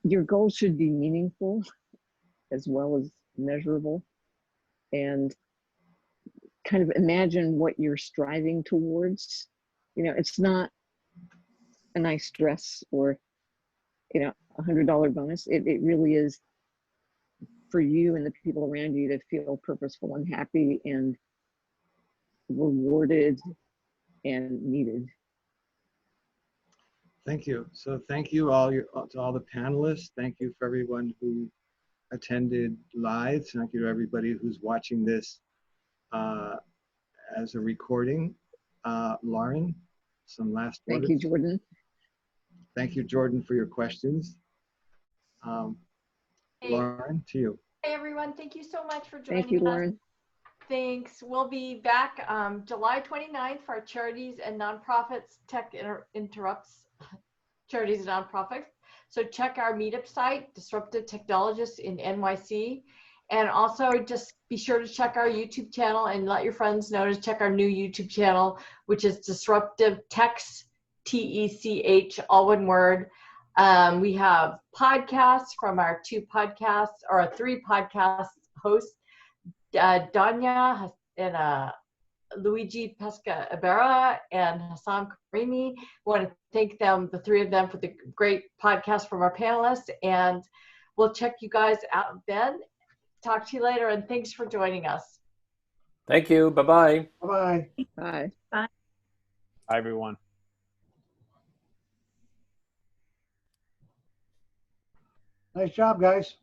S5: your goals should be meaningful as well as measurable. And kind of imagine what you're striving towards. It's not a nice dress or, $100 bonus. It really is for you and the people around you to feel purposeful and happy and rewarded and needed.
S4: thank you. So thank you to all the panelists. Thank you for everyone who attended live. Thank you to everybody who's watching this as a recording. Lauren, some last words?
S5: Thank you, Jordan.
S4: Thank you, Jordan, for your questions.
S9: Hey.
S4: Lauren, to you.
S9: Hey everyone, thank you so much for joining
S5: Thank you,
S9: us.
S5: Lauren.
S9: Thanks. We'll be back July 29th for our Charities and Nonprofits Tech Interrupts Charities and Nonprofits. So check our meetup site, Disruptive Technologists in NYC. And also just be sure to check our YouTube channel and let your friends know to check our new YouTube channel, which is Disruptive Techs, TECH, all one word. We have podcasts from our three podcast hosts, Danya and Luigi Pesca Ibarra and Hassan Karimi. We want to thank them, the three of them, for the great podcast from our panelists. And we'll check you guys out then. Talk to you later, and thanks for joining us.
S6: Thank you. Bye-bye.
S2: Bye-bye.
S5: Bye.
S1: Bye, everyone.
S2: Nice job, guys.